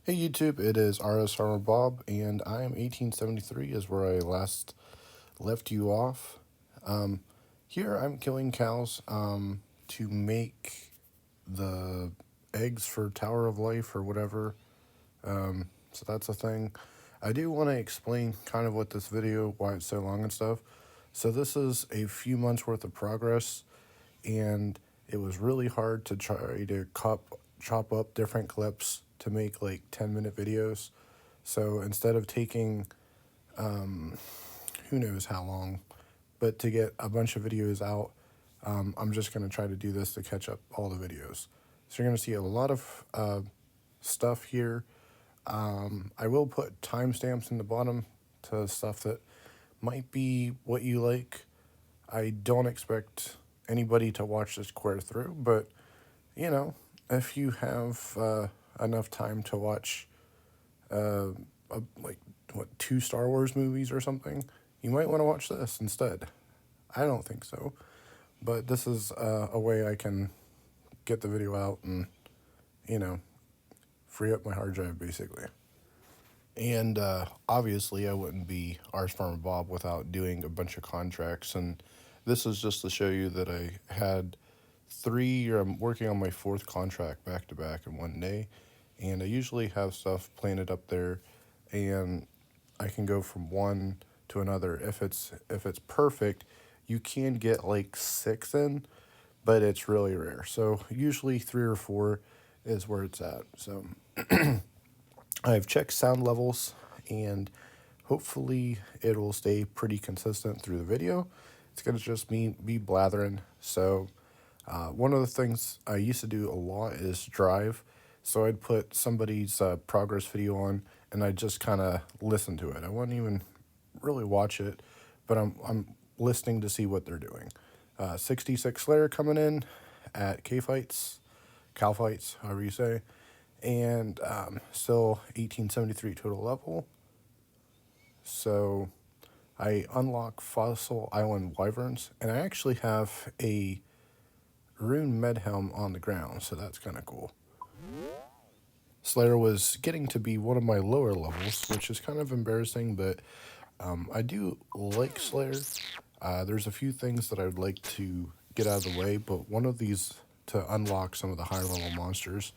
Hey YouTube, it is RS Farmer Bob, and I am 1873 is where I last left you off. Um, Here I'm killing cows to make the eggs for Tower of Life or whatever. So that's a thing. I do want to explain kind of what this video, why it's so long and stuff. So this is a few months worth of progress, and it was really hard to try to chop up different clips to make like 10-minute videos. So instead of taking who knows how long, but to get a bunch of videos out, I'm just going to try to do this to catch up all the videos. So you're going to see a lot of stuff here. I will put timestamps in the bottom to stuff that might be what you like. I don't expect anybody to watch this square through, but you know, if you have enough time to watch like what, two Star Wars movies or something, you might want to watch this instead. I don't think so, but this is a way I can get the video out and you know free up my hard drive basically. And obviously, I wouldn't be Ars Farmer Bob without doing a bunch of contracts. And this is just to show you that I had three, or I'm working on my fourth contract back to back in one day. And I usually have stuff planted up there, and I can go from one to another. If it's perfect, you can get like six in, but it's really rare. So usually three or four is where it's at. So I've checked sound levels, and hopefully it'll stay pretty consistent through the video. It's going to just be blathering. So one of the things I used to do a lot is drive. So I'd put somebody's progress video on, and I'd just kind of listen to it. I wouldn't even really watch it, but I'm listening to see what they're doing. 66 Slayer coming in at K Fights, Cal Fights, however you say, and still 1873 total level. So I unlock Fossil Island Wyverns, and I actually have a Rune Medhelm on the ground, so that's kind of cool. Slayer was getting to be one of my lower levels, which is kind of embarrassing, but I do like Slayer. There's a few things that I would like to get out of the way, but one of these to unlock some of the higher level monsters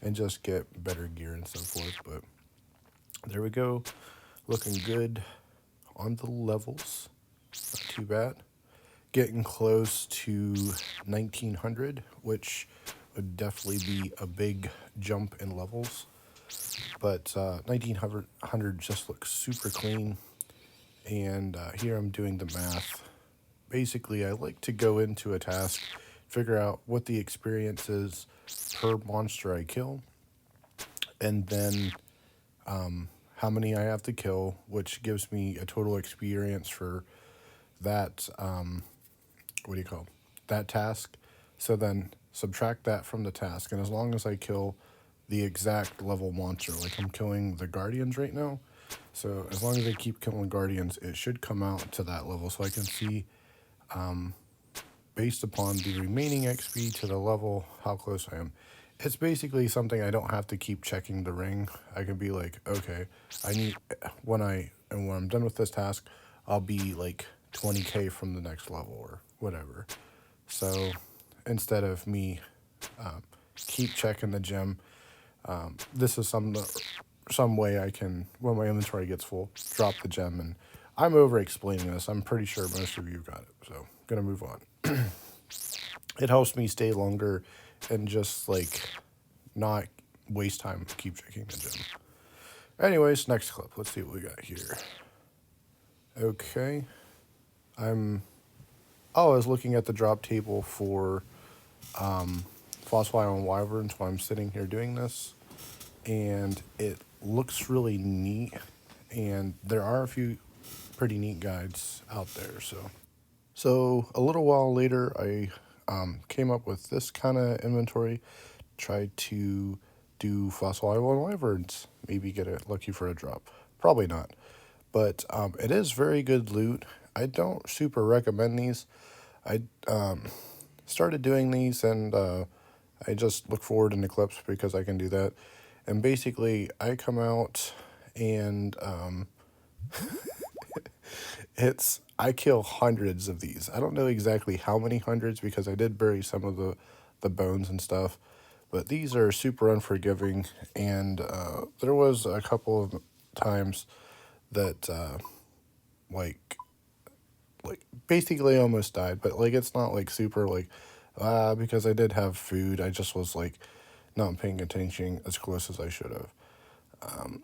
and just get better gear and so forth. But there we go, looking good on the levels, not too bad. Getting close to 1900, which would definitely be a big jump in levels. But 1900 just looks super clean. And here I'm doing the math. Basically, I like to go into a task, figure out what the experience is per monster I kill, and then how many I have to kill, which gives me a total experience for that, what do you call it? That task. So then subtract that from the task, and as long as I kill the exact level monster, like I'm killing the Guardians right now, so as long as I keep killing Guardians, it should come out to that level, so I can see, based upon the remaining XP to the level, how close I am. It's basically something I don't have to keep checking the ring. I can be like, okay, I need, when I'm done with this task, I'll be like 20k from the next level or whatever. So instead of me keep checking the gem, this is some way I can, when my inventory gets full, drop the gem. And I'm over explaining this. I'm pretty sure most of you got it. So I'm gonna move on. It helps me stay longer and just like not waste time keep checking the gem. Anyways, next clip. Let's see what we got here. Okay. I was looking at the drop table for Fossil Island Wyverns while I'm sitting here doing this, and it looks really neat, and there are a few pretty neat guides out there. So a little while later, I came up with this kind of inventory, tried to do Fossil Island Wyverns, maybe get it lucky for a drop. Probably not, but it is very good loot. I don't super recommend these. I started doing these, and I just look forward in the clips because I can do that. And basically, I come out and I kill hundreds of these. I don't know exactly how many hundreds because I did bury some of the bones and stuff, but these are super unforgiving. And there was a couple of times that like basically almost died, but like it's not like super like because I did have food. I just was like not paying attention as close as I should have.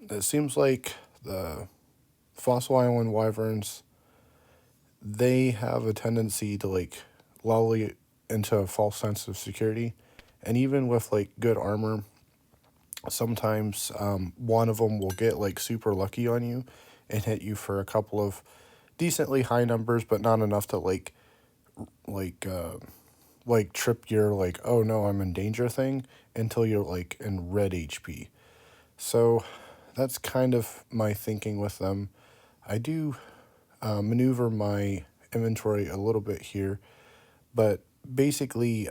It seems like the Fossil Island wyverns, they have a tendency to like lull you into a false sense of security, and even with like good armor, sometimes one of them will get like super lucky on you and hit you for a couple of decently high numbers, but not enough to like uh, like trip your like, oh no, I'm in danger thing until you're like in red HP. So that's kind of my thinking with them. I do maneuver my inventory a little bit here, but basically,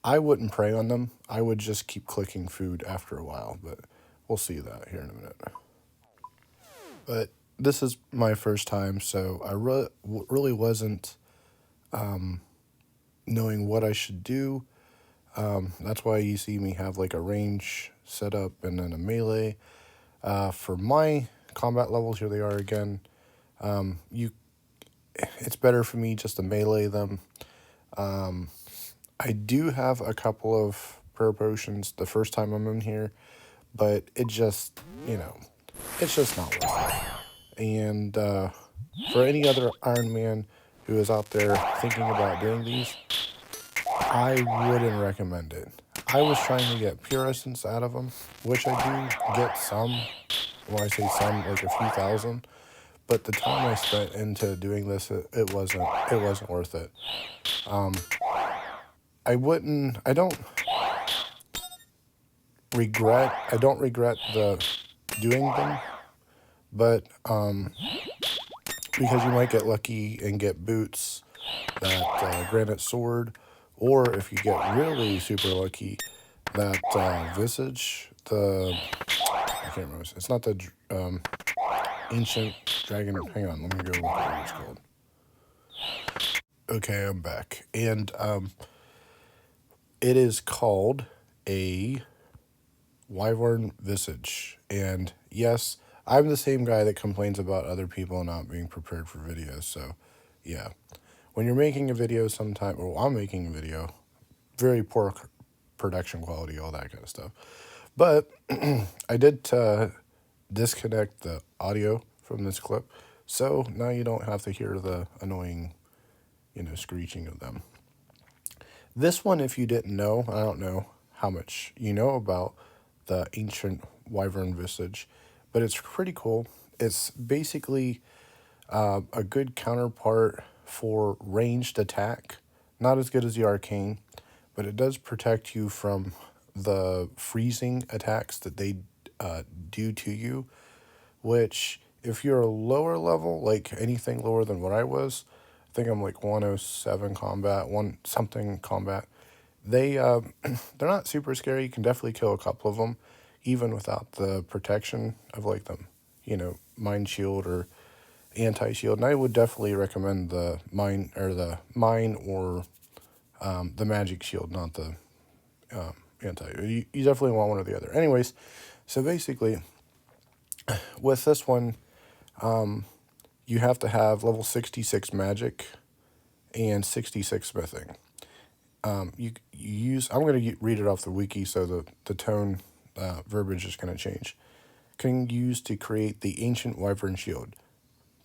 I wouldn't prey on them. I would just keep clicking food after a while, but we'll see that here in a minute. But this is my first time, so I really wasn't knowing what I should do. That's why you see me have like a range set up and then a melee. For my combat levels, here they are again. You, it's better for me just to melee them. I do have a couple of prayer potions the first time I'm in here, but it just, it's just not worth it. And for any other Iron Man who is out there thinking about doing these, I wouldn't recommend it. I was trying to get pure essence out of them, which I do get some. When I say some, like a few thousand. But the time I spent into doing this, it wasn't worth it. I don't regret the doing them, but because you might get lucky and get boots that granite sword, or if you get really super lucky, that visage, I can't remember, it's not the ancient dragon, hang on, let me go look at what it's called. Okay, I'm back, and it is called a wyvern visage. And yes, I'm the same guy that complains about other people not being prepared for videos. So yeah, when you're making a video sometime, well, I'm making a video, very poor production quality, all that kind of stuff. But I did disconnect the audio from this clip, so now you don't have to hear the annoying, screeching of them. This one, if you didn't know, I don't know how much you know about the ancient wyvern visage, but it's pretty cool. It's basically a good counterpart for ranged attack. Not as good as the arcane, but it does protect you from the freezing attacks that they do to you, which if you're a lower level, like anything lower than what I was, I think I'm like 107 combat, one something combat. They they're not super scary. You can definitely kill a couple of them, even without the protection of like the, mind shield or anti shield. And I would definitely recommend the mine or the magic shield, not the anti. You definitely want one or the other. Anyways, so basically, with this one, you have to have level 66 magic and 66 smithing. You use, I'm going to read it off the wiki, so the tone verbiage is going to change. Can use to create the ancient wyvern shield.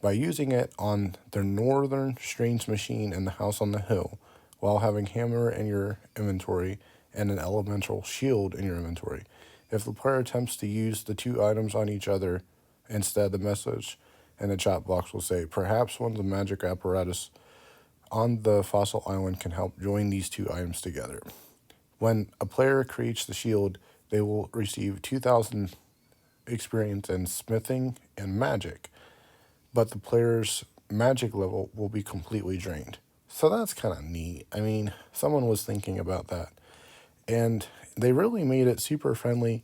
By using it on the northern strange machine in the house on the hill, while having hammer in your inventory and an elemental shield in your inventory. If the player attempts to use the two items on each other, instead the message in the chat box will say, perhaps one of the magic apparatus on the fossil island can help join these two items together. When a player creates the shield, they will receive 2,000 experience in smithing and magic, but the player's magic level will be completely drained. So that's kind of neat. I mean, someone was thinking about that. And they really made it super friendly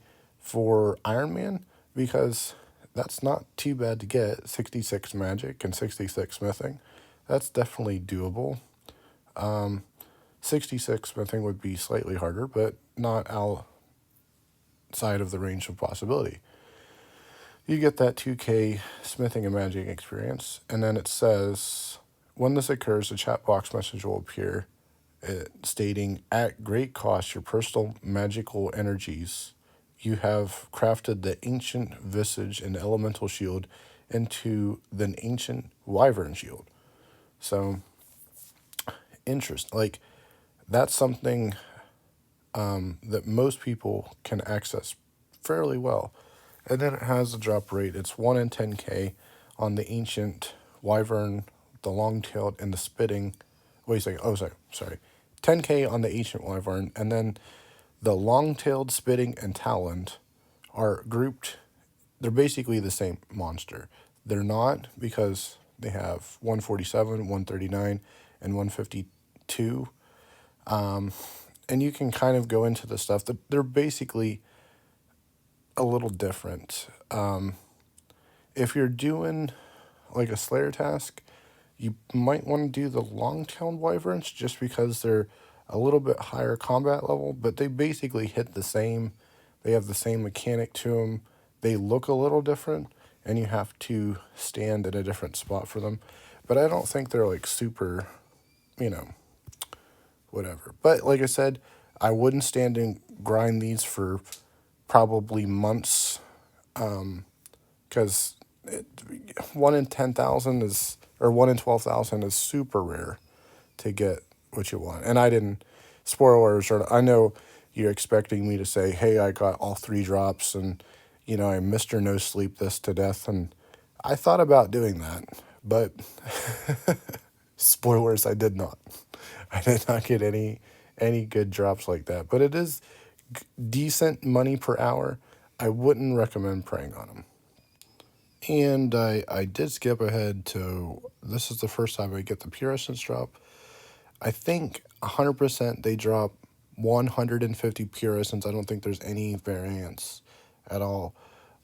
for Iron Man because that's not too bad to get 66 magic and 66 smithing. That's definitely doable. 66 smithing would be slightly harder, but not outside of the range of possibility. You get that 2K smithing and magic experience, and then it says, when this occurs, a chat box message will appear stating, at great cost, your personal magical energies, you have crafted the ancient visage and elemental shield into the ancient wyvern shield. So, interest. Like, that's something that most people can access fairly well. And then it has a drop rate. It's 1 in 10k on the ancient wyvern, the long-tailed, and the spitting. Wait a second. Oh, sorry. 10k on the ancient wyvern, and then the long-tailed, spitting, and taloned are grouped. They're basically the same monster. They're not, because they have 147, 139, and 152. And you can kind of go into the stuff that they're basically a little different. If you're doing like a Slayer task, you might want to do the long-tailed wyverns just because they're a little bit higher combat level, but they basically hit the same. They have the same mechanic to them. They look a little different, and you have to stand at a different spot for them. But I don't think they're like super, you know, whatever. But like I said, I wouldn't stand and grind these for probably months, because 1 in 10,000 is, or 1 in 12,000 is super rare to get what you want. And I didn't, spoilers, or I know you're expecting me to say, hey, I got all 3 drops and, you know, I Mr. No Sleep this to death. And I thought about doing that, but spoilers, I did not. I did not get any good drops like that. But it is decent money per hour. I wouldn't recommend preying on them. And I did skip ahead to, this is the first time I get the pure essence drop. I think 100% they drop 150 pure essence. I don't think there's any variance at all,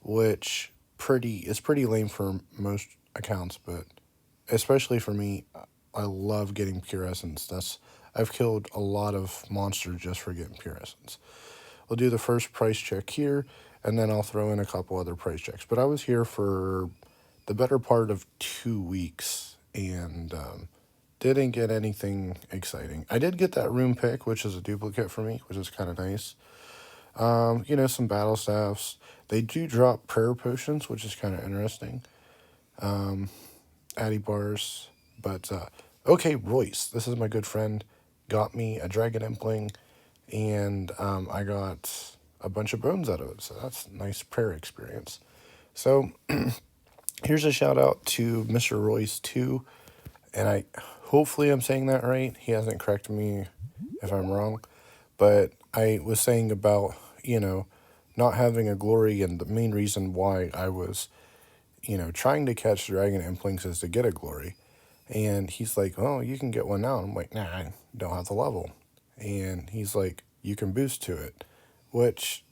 which is pretty lame for most accounts, but especially for me, I love getting pure essence. I've killed a lot of monsters just for getting pure essence. We'll do the first price check here, and then I'll throw in a couple other price checks. But I was here for the better part of 2 weeks, and didn't get anything exciting. I did get that room pick, which is a duplicate for me, which is kind of nice. You know, some battle staffs. They do drop prayer potions, which is kind of interesting. Addy bars. But, okay, Royce, this is my good friend, got me a Dragon Impling, and I got a bunch of bones out of it. So that's a nice prayer experience. So here's a shout out to Mr. Royce 2. And hopefully I'm saying that right. He hasn't corrected me if I'm wrong. But I was saying about, you know, not having a glory, and the main reason why I was, you know, trying to catch Dragon Implings is to get a glory. And he's like, oh, you can get one now. And I'm like, nah, I don't have the level. And he's like, you can boost to it. Which,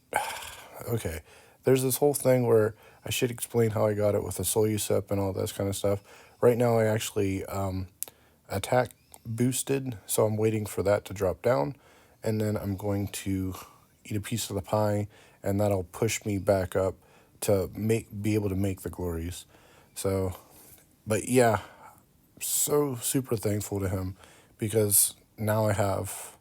okay. There's this whole thing where I should explain how I got it with the soul USIP and all this kind of stuff. Right now I actually attack boosted, so I'm waiting for that to drop down. And then I'm going to eat a piece of the pie, and that'll push me back up to be able to make the glories. So, but yeah, so super thankful to him, because now I have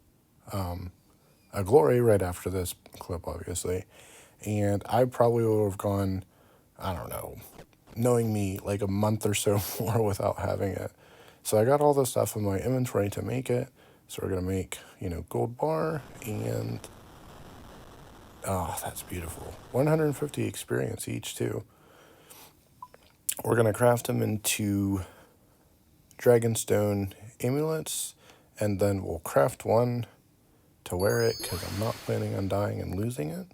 a glory right after this clip, obviously. And I probably would have gone, I don't know, knowing me, like a month or so more without having it. So I got all the stuff in my inventory to make it. So we're going to make, you know, gold bar, and oh, that's beautiful. 150 experience each too. We're going to craft them into Dragonstone amulets, and then we'll craft one to wear it, because I'm not planning on dying and losing it.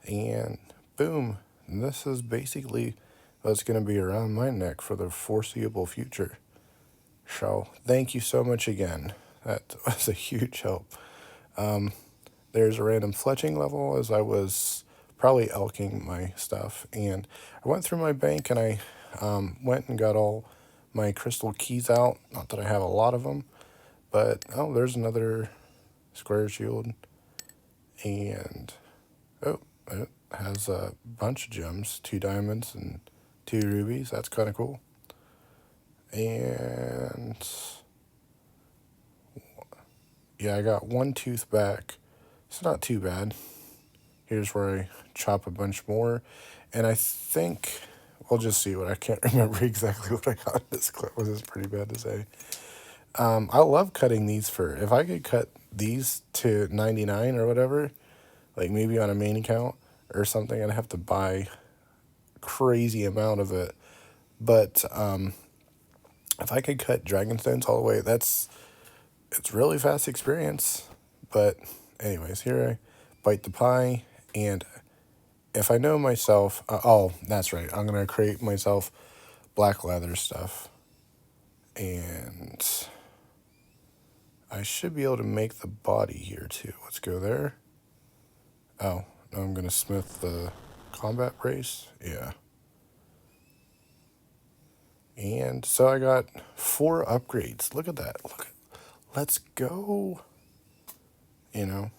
And boom, this is basically what's going to be around my neck for the foreseeable future. So thank you so much again. That was a huge help. There's a random fletching level as I was probably elking my stuff. And I went through my bank and I went and got all my crystal keys out. Not that I have a lot of them, but oh, there's another square shield. And oh, it has a bunch of gems, 2 diamonds and 2 rubies. That's kind of cool. And yeah, I got 1 tooth back. It's not too bad. Here's where I chop a bunch more. And I think we'll just see what I can't remember exactly what I got in this clip. Was pretty bad to say. I love cutting these for, if I could cut these to 99 or whatever, like maybe on a main account or something, I'd have to buy crazy amount of it. But if I could cut dragonstones all the way, it's really fast experience. But anyways, here I bite the pie, and if I know myself, oh, that's right, I'm gonna create myself black leather stuff, and I should be able to make the body here too. Let's go there. Oh, now I'm gonna smith the combat brace. Yeah. And so I got 4 upgrades. Look at that. Let's go. You know,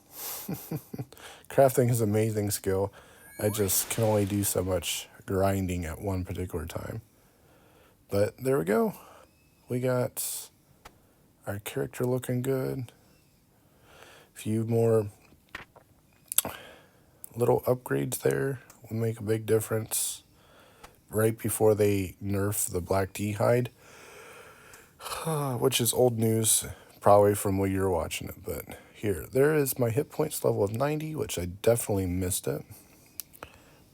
crafting is an amazing skill. I just can only do so much grinding at one particular time. But there we go. We got our character looking good. A few more little upgrades there will make a big difference. Right before they nerf the black D hide, which is old news, probably from when you're watching it. But here, there is my hit points level of 90, which I definitely missed it.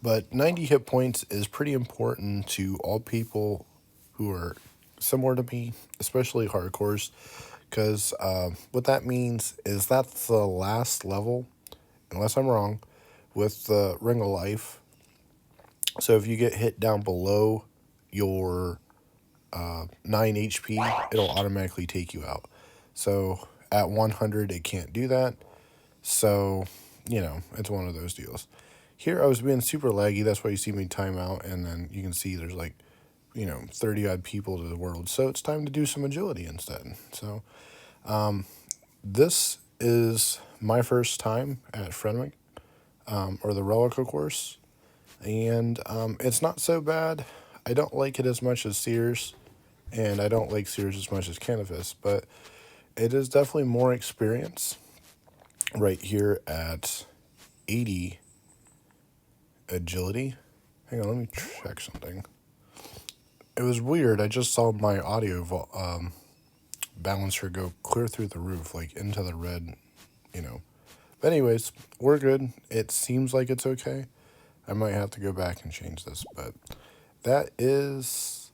But 90 hit points is pretty important to all people who are similar to me, especially hardcores, because what that means is that's the last level, unless I'm wrong, with the Ring of Life. So if you get hit down below your 9 HP, it'll automatically take you out. So at 100, it can't do that. So, you know, it's one of those deals. Here, I was being super laggy. That's why you see me time out. And then you can see there's like, 30-odd people to the world. So it's time to do some agility instead. So this is my first time at Frenwick, or the Relica course. And it's not so bad. I don't like it as much as Sears, and I don't like Sears as much as Canvas, but it is definitely more experience right here at 80 agility. Hang on, let me check something. It was weird. I just saw my audio balancer go clear through the roof, like into the red, But anyways, we're good. It seems like it's okay. I might have to go back and change this, but that is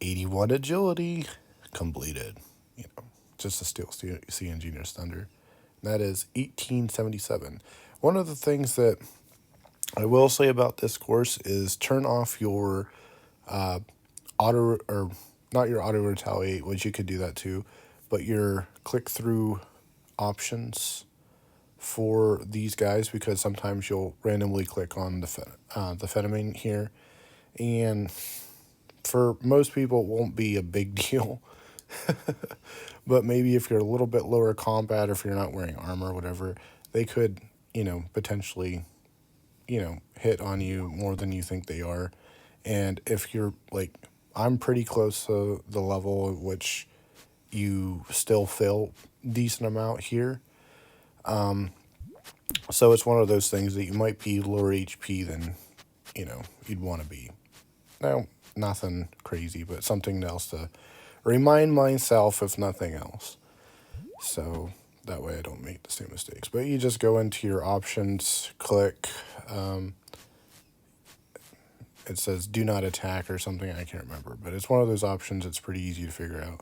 81 agility completed. Just to steal Sea Engineer's thunder. That is 1877. One of the things that I will say about this course is turn off your auto, or not your auto retaliate, which you could do that too, but your click through options for these guys, because sometimes you'll randomly click on the phenomene here, and for most people it won't be a big deal. But maybe if you're a little bit lower combat, or if you're not wearing armor or whatever, they could, potentially, hit on you more than you think they are. And if you're like, I'm pretty close to the level at which you still feel decent amount here. So it's one of those things that you might be lower HP than, you'd want to be. Now, nothing crazy, but something else to remind myself, if nothing else. So that way I don't make the same mistakes. But you just go into your options, click, it says do not attack or something, I can't remember. But it's one of those options. It's pretty easy to figure out.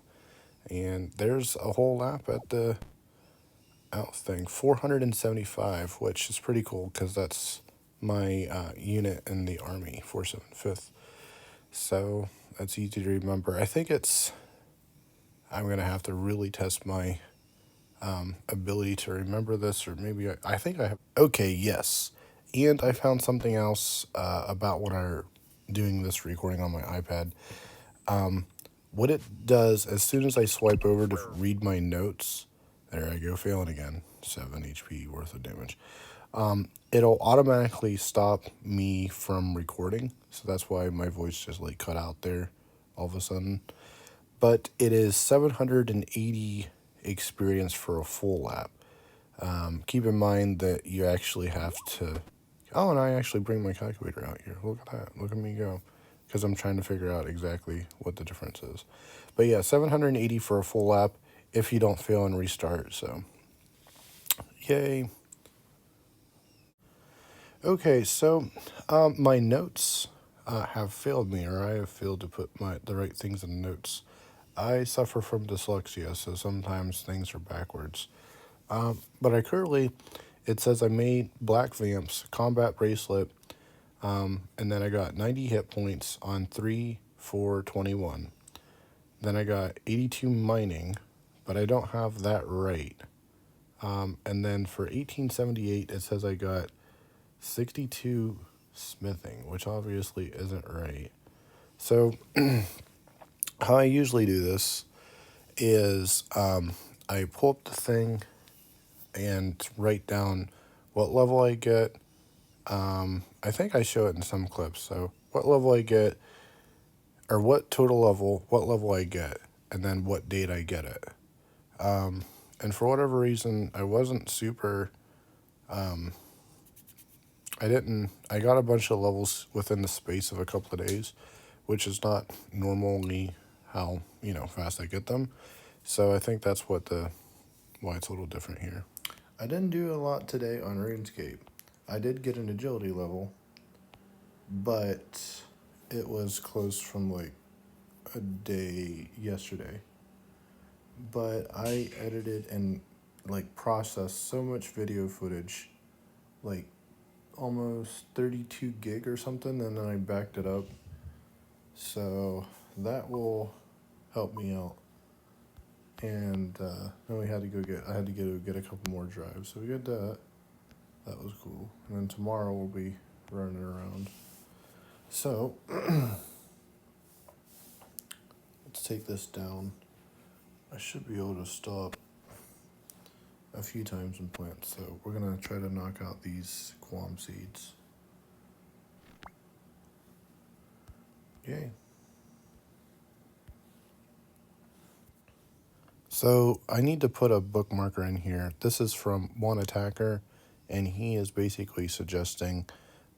And there's a whole lap at the out thing, 475, which is pretty cool because that's my unit in the Army, 475th. So that's easy to remember. I think I'm going to have to really test my ability to remember this, or maybe I think I have. Okay, yes. And I found something else about when I'm doing this recording on my iPad. What it does, as soon as I swipe over to read my notes, there I go, failing again, 7 HP worth of damage. It'll automatically stop me from recording, so that's why my voice just like cut out there all of a sudden. But it is 780 experience for a full lap. Keep in mind that you actually have to... Oh, and I actually bring my calculator out here. Look at that. Look at me go. Because I'm trying to figure out exactly what the difference is. But yeah, 780 for a full lap if you don't fail and restart, so... Yay. Okay, so my notes have failed me, or I have failed to put the right things in the notes. I suffer from dyslexia, so sometimes things are backwards. But it says I made black vamps, combat bracelet, and then I got 90 hit points on 3, 4, 21. Then I got 82 mining, but I don't have that right. And then for 1878, it says I got 62 smithing, which obviously isn't right. So how I usually do this is I pull up the thing and write down what level I get. I think I show it in some clips. So what level I get, or what total level, what level I get, and then what date I get it. And for whatever reason, I wasn't super... I got a bunch of levels within the space of a couple of days, which is not normally how, fast I get them. So I think that's why it's a little different here. I didn't do a lot today on RuneScape. I did get an agility level, but it was close from like a day yesterday. But I edited and like processed so much video footage, like almost 32 gig or something, and then I backed it up. So that will help me out. And then I had to go get a couple more drives. So we did that. That was cool. And then tomorrow we'll be running around. So let's take this down. I should be able to stop a few times and plant. So we're gonna try to knock out these quam seeds. Yay. So I need to put a bookmarker in here. This is from one attacker, and he is basically suggesting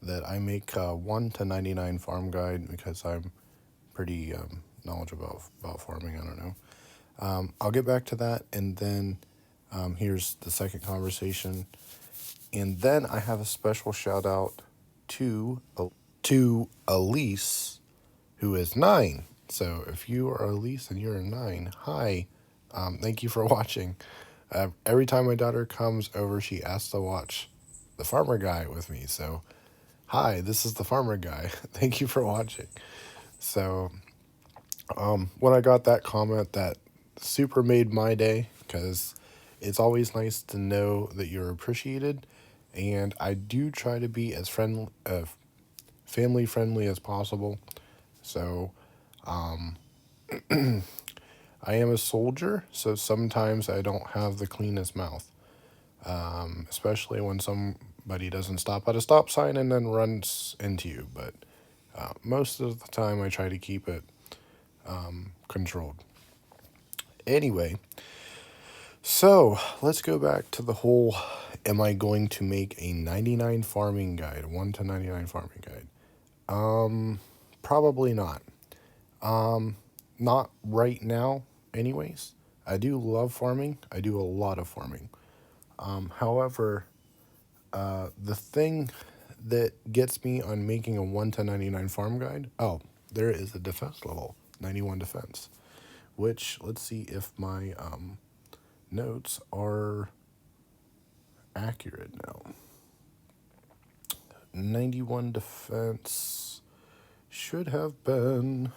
that I make a 1 to 99 farm guide because I'm pretty knowledgeable about farming. I don't know. I'll get back to that, and then here's the second conversation. And then I have a special shout out to Elise, who is 9. So if you are Elise and you're 9, hi. Thank you for watching. Every time my daughter comes over, she asks to watch the farmer guy with me. So, hi, this is the farmer guy. Thank you for watching. So, when I got that comment, that super made my day, because it's always nice to know that you're appreciated. And I do try to be as family friendly as possible. So, I am a soldier, so sometimes I don't have the cleanest mouth, especially when somebody doesn't stop at a stop sign and then runs into you. But most of the time I try to keep it controlled. Anyway, so let's go back to the whole, am I going to make a 99 farming guide, 1 to 99 farming guide? Probably not. Not right now, anyways. I do love farming. I do a lot of farming. However, the thing that gets me on making a 1 to 99 farm guide, there is a defense level, 91 defense, which, let's see if my notes are accurate now. 91 defense should have been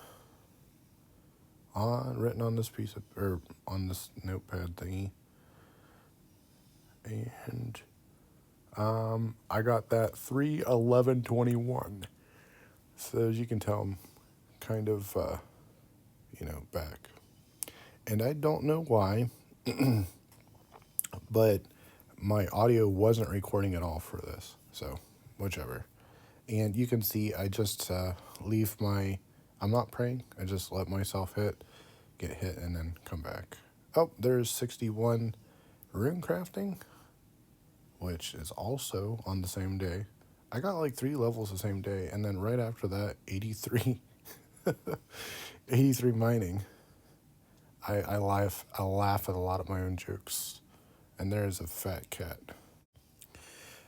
written on this on this notepad thingy. And I got that 3/11/21. So as you can tell, I'm kind of, back. And I don't know why, but my audio wasn't recording at all for this. So, whichever. And you can see I just leave my, I'm not praying. I just let myself get hit, and then come back. Oh, there's 61 rune crafting, which is also on the same day. I got like 3 levels the same day, and then right after that, 83, 83 mining. I laugh at a lot of my own jokes. And there's a fat cat.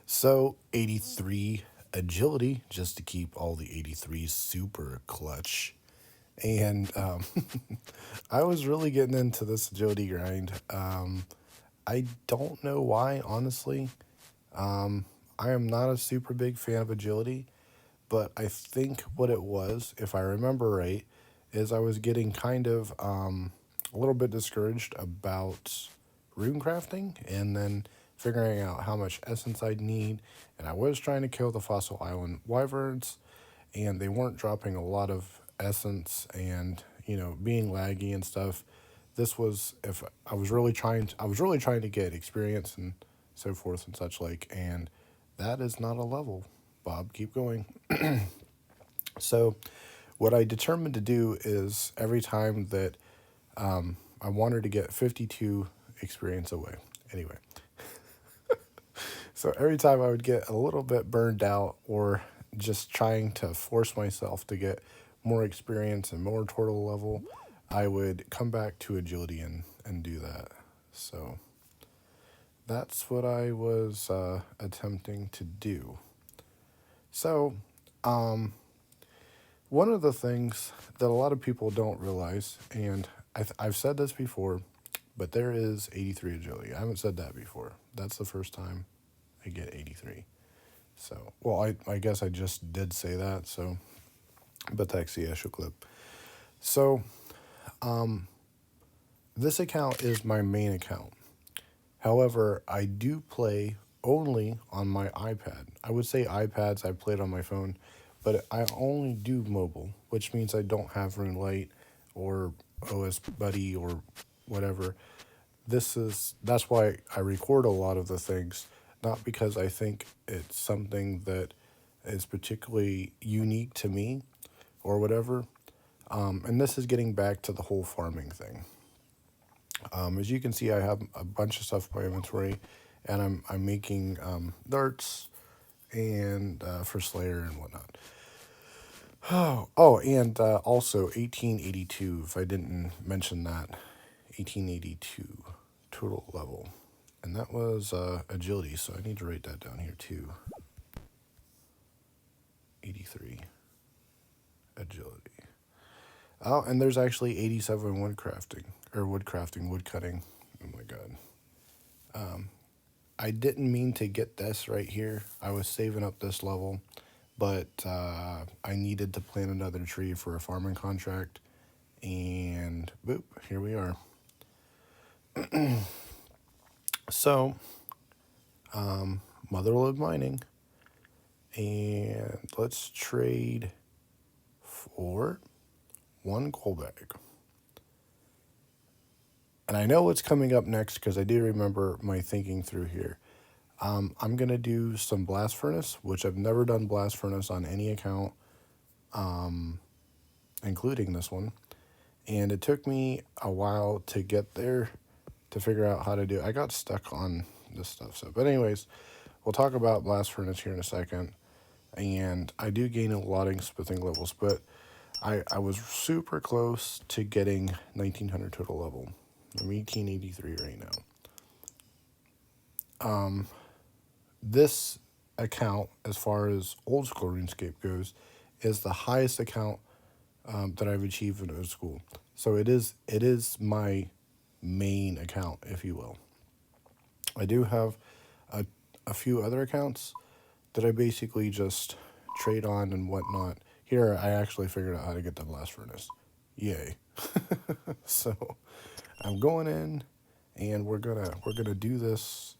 So 83 agility, just to keep all the 83s super clutch. And I was really getting into this agility grind. I don't know why, honestly. I am not a super big fan of agility, but I think what it was, if I remember right, is I was getting kind of a little bit discouraged about rune crafting, and then figuring out how much essence I'd need. And I was trying to kill the Fossil Island wyverns, and they weren't dropping a lot of essence, and being laggy and stuff. This was, if I was really trying to get experience and so forth and such like, and that is not a level. Bob, keep going. So what I determined to do is every time that I wanted to get 52 experience away. Anyway, so every time I would get a little bit burned out, or just trying to force myself to get more experience and more turtle level, I would come back to agility and do that. So that's what I was attempting to do. So, one of the things that a lot of people don't realize, and I've said this before, but there is 83 agility. I haven't said that before. That's the first time I get 83. So, well, I guess I just did say that, so, but that's the actual clip. So, this account is my main account. However, I do play only on my iPad. I would say iPads, I played on my phone, but I only do mobile, which means I don't have Rune Light or OS Buddy or whatever. That's why I record a lot of the things, not because I think it's something that is particularly unique to me or whatever. And this is getting back to the whole farming thing. As you can see, I have a bunch of stuff in my inventory, and I'm making darts and for Slayer and whatnot. And also 1882. If I didn't mention that, 1882 total level, and that was agility. So I need to write that down here too. 83 agility. Oh, and there's actually 87 wood cutting. Oh my god. I didn't mean to get this right here. I was saving up this level, but I needed to plant another tree for a farming contract, and boop, here we are. So, Motherlode Mining, and let's trade for 1 coal bag. And I know what's coming up next because I do remember my thinking through here. I'm going to do some blast furnace, which I've never done blast furnace on any account, including this one. And it took me a while to get there to figure out how to do it. I got stuck on this stuff. So, but anyways, we'll talk about blast furnace here in a second. And I do gain a lot of smithing levels, but I was super close to getting 1900 total level. I'm 1883 right now. This account, as far as old school RuneScape goes, is the highest account that I've achieved in old school. So it is my main account, if you will. I do have a few other accounts that I basically just trade on and whatnot. Here, I actually figured out how to get the blast furnace. Yay. So I'm going in, and we're gonna do this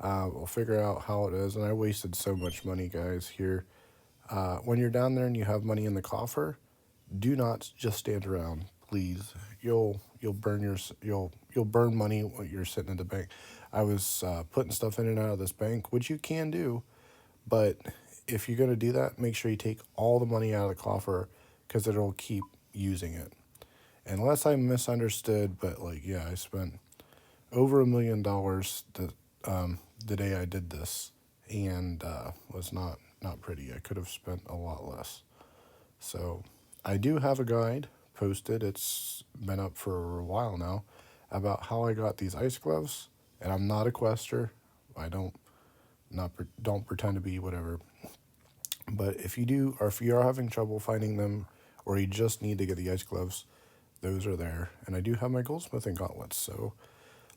We'll figure out how it is. And I wasted so much money, guys, here. When you're down there and you have money in the coffer, do not just stand around, please. You'll burn you'll burn money when you're sitting at the bank. I was putting stuff in and out of this bank, which you can do, but if you're gonna do that, make sure you take all the money out of the coffer because it'll keep using it. Unless I misunderstood, but like yeah, I spent over $1 million the day I did this, and was not pretty. I could have spent a lot less. So I do have a guide posted. It's been up for a while now about how I got these ice gloves. And I'm not a quester. I don't pretend to be whatever. But if you do, or if you are having trouble finding them, or you just need to get the ice gloves, those are there. And I do have my goldsmithing gauntlets. So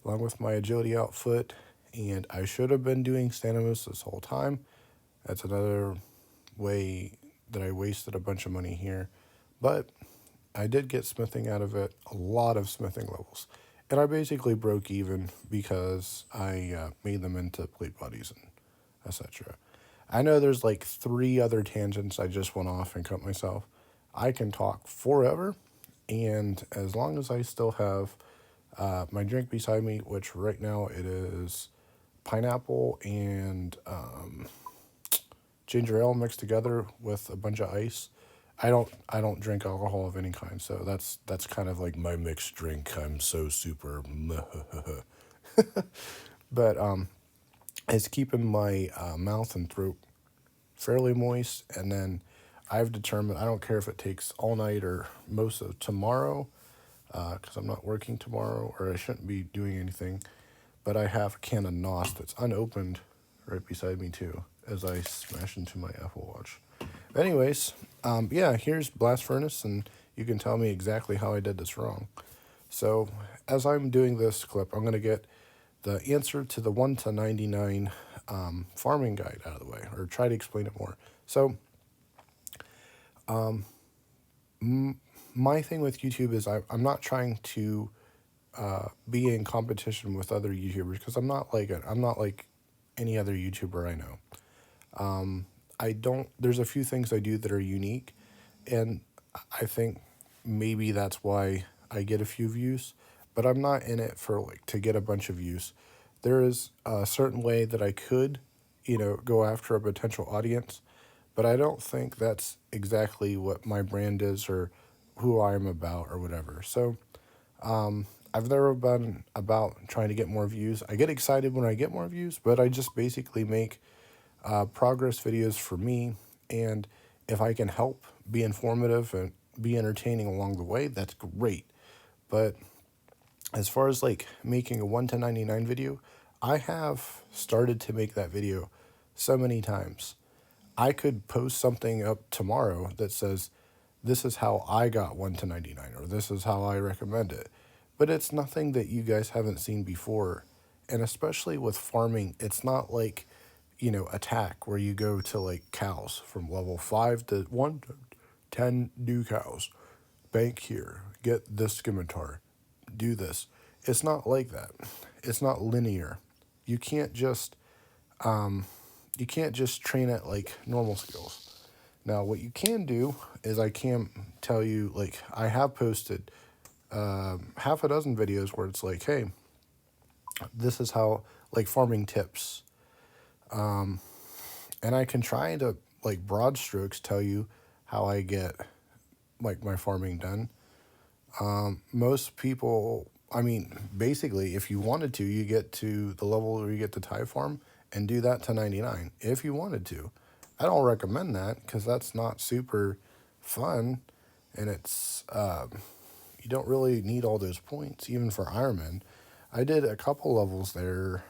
along with my agility outfit, and I should have been doing Stanimus this whole time. That's another way that I wasted a bunch of money here. But I did get smithing out of it, a lot of smithing levels. And I basically broke even because I made them into plate bodies and etc. I know there's like 3 other tangents I just went off and cut myself. I can talk forever, and as long as I still have my drink beside me, which right now it is pineapple and ginger ale mixed together with a bunch of ice. I don't drink alcohol of any kind, so that's kind of like my mixed drink. I'm so super, but it's keeping my mouth and throat fairly moist. And then I've determined I don't care if it takes all night or most of tomorrow, because I'm not working tomorrow or I shouldn't be doing anything. But I have a can of NOS that's unopened right beside me too, as I smash into my Apple Watch. Anyways, yeah, here's Blast Furnace, and you can tell me exactly how I did this wrong. So, as I'm doing this clip, I'm going to get the answer to the 1 to 99 farming guide out of the way, or try to explain it more. So, my thing with YouTube is I'm not trying to be in competition with other YouTubers, because I'm not like any other YouTuber I know. There's a few things I do that are unique, and I think maybe that's why I get a few views, but I'm not in it for like to get a bunch of views. There is a certain way that I could, go after a potential audience, but I don't think that's exactly what my brand is or who I'm about or whatever. So, I've never been about trying to get more views. I get excited when I get more views, but I just basically make progress videos for me, and if I can help be informative and be entertaining along the way, that's great. But as far as like making a 1 to 99 video, I have started to make that video so many times. I could post something up tomorrow that says, this is how I got 1 to 99, or this is how I recommend it. But it's nothing that you guys haven't seen before. And especially with farming, it's not like, attack where you go to like cows from level 5 to 1 to 10 new cows. Bank here, get this scimitar, do this. It's not like that. It's not linear. You can't just train it like normal skills. Now, what you can do is I can tell you, like, I have posted half a dozen videos where it's like, hey, this is how, like, farming tips. And I can try to, like, broad strokes tell you how I get, like, my farming done. Most people, I mean, basically, if you wanted to, you get to the level where you get to tie farm and do that to 99 if you wanted to. I don't recommend that because that's not super fun, and it's you don't really need all those points even for Ironman. I did a couple levels there,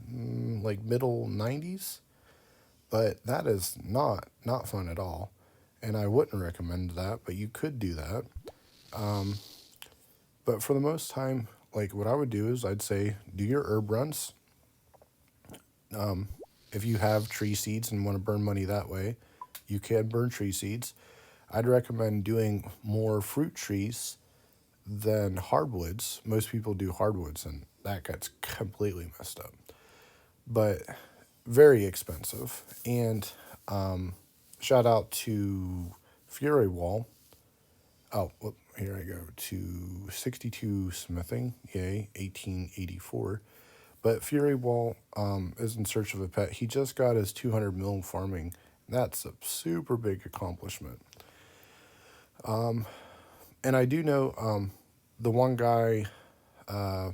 like middle 90s, but that is not fun at all, and I wouldn't recommend that. But you could do that. But for the most time, like what I would do is I'd say do your herb runs. If you have tree seeds and want to burn money that way, you can burn tree seeds. I'd recommend doing more fruit trees than hardwoods. Most people do hardwoods, and that gets completely messed up. but very expensive. And shout out to Fury Wall. Oh, well, here I go to 62 Smithing, yay, 1884. But Fury Wall is in search of a pet. He just got his 200 mil farming. That's a super big accomplishment. And I do know the one guy, uh,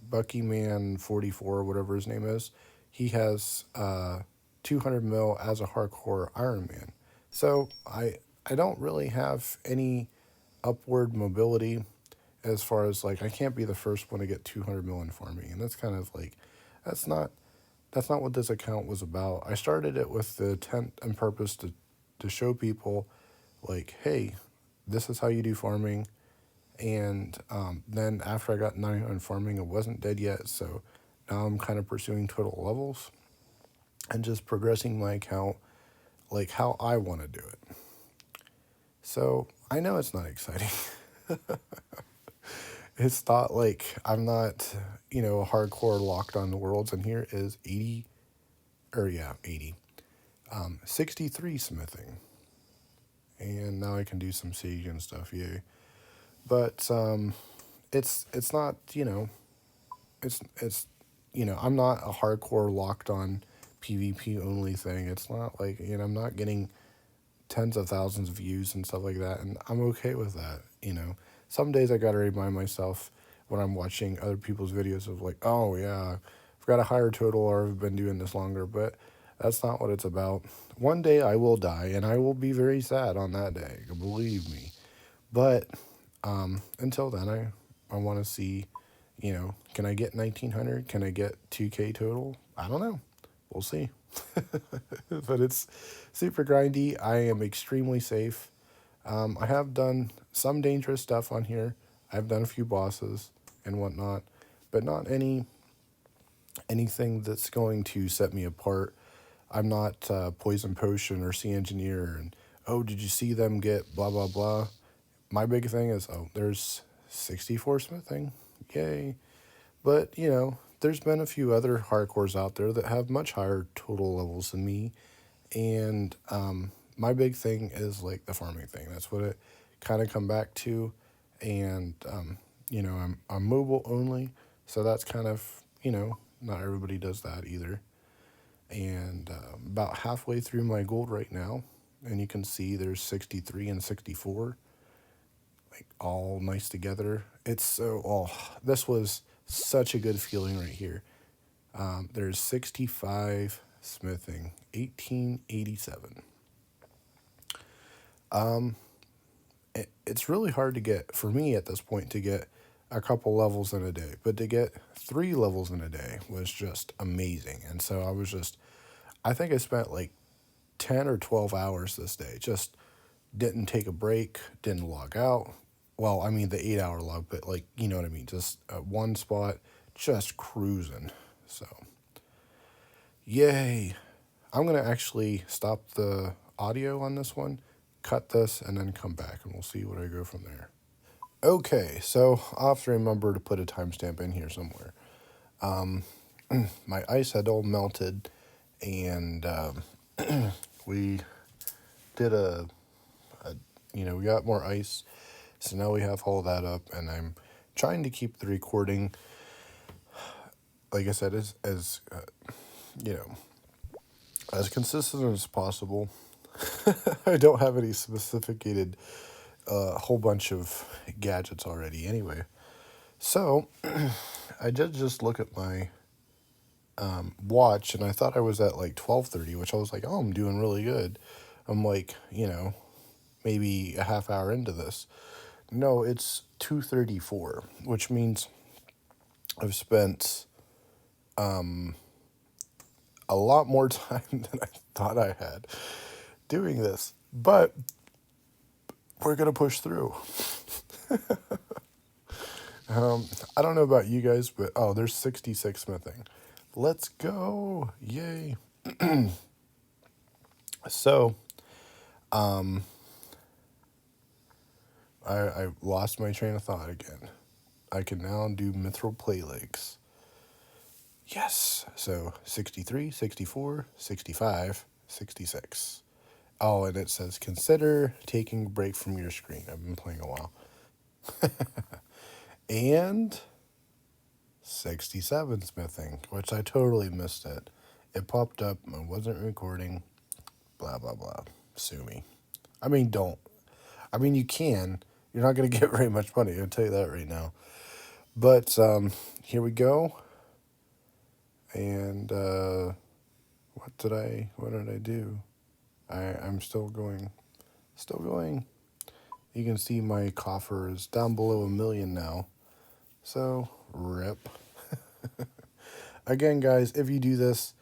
Bucky Man 44, whatever his name is, he has 200 mil as a hardcore Iron Man. So I don't really have any upward mobility as far as like I can't be the first one to get 200 mil in farming, and that's kind of like that's not that's not what this account was about. I started it with the intent and purpose to show people like, hey, this is how you do farming. And then after I got 900 farming, it wasn't dead yet, so now I'm kind of pursuing total levels and just progressing my account like how I want to do it. So I know it's not exciting. It's not like I'm not, hardcore locked on the worlds, and here is 80, or yeah, 80, 63 smithing. And now I can do some siege and stuff, yay. But it's not, I'm not a hardcore locked on PvP only thing. It's not like, I'm not getting tens of thousands of views and stuff like that, and I'm okay with that. Some days I gotta remind myself when I'm watching other people's videos of like, oh yeah, I've got a higher total or I've been doing this longer, but that's not what it's about. One day I will die, and I will be very sad on that day, believe me. But until then, I want to see, can I get 1900? Can I get 2K total? I don't know. We'll see. But it's super grindy. I am extremely safe. I have done some dangerous stuff on here. I've done a few bosses and whatnot, but not anything that's going to set me apart. I'm not Poison Potion or Sea Engineer and, oh, did you see them get blah, blah, blah. My big thing is, oh, there's 64 smithing. Yay. But, there's been a few other hardcores out there that have much higher total levels than me. And my big thing is like the farming thing. That's what it kind of come back to. And, I'm mobile only. So that's kind of, not everybody does that either. And about halfway through my gold right now. And you can see there's 63 and 64. Like all nice together. This was such a good feeling right here. There's 65 smithing, 1887. It's really hard to get, for me at this point, to get a couple levels in a day, but to get 3 levels in a day was just amazing. And so I think I spent like 10 or 12 hours this day, just didn't take a break, didn't log out. Well, I mean the 8-hour log, but like, you know what I mean? Just one spot, just cruising. So, yay. I'm going to actually stop the audio on this one, cut this, and then come back, and we'll see what I go from there. Okay, so I'll have to remember to put a timestamp in here somewhere. My ice had all melted, and we did we got more ice, so now we have all that up, and I'm trying to keep the recording, like I said, as as consistent as possible. I don't have any specificated whole bunch of gadgets already anyway. So I did just look at my watch, and I thought I was at like 12:30, which I was like, oh, I'm doing really good. I'm like, maybe a half hour into this. No, it's 2:34, which means I've spent a lot more time than I thought I had doing this. But we're going to push through. I don't know about you guys, but there's 66 smithing. Let's go. Yay. So, I lost my train of thought again. I can now do mithril play legs. Yes. So 63, 64, 65, 66. Oh, and it says consider taking a break from your screen. I've been playing a while. And 67 smithing, which I totally missed it. It popped up, I wasn't recording, blah, blah, blah. Sue me. I mean, don't. I mean, you can. You're not going to get very much money, I'll tell you that right now. But here we go. And what did I do? I'm still going. Still going. You can see my coffer is down below 1,000,000 now. So, rip. Again, guys, if you do this,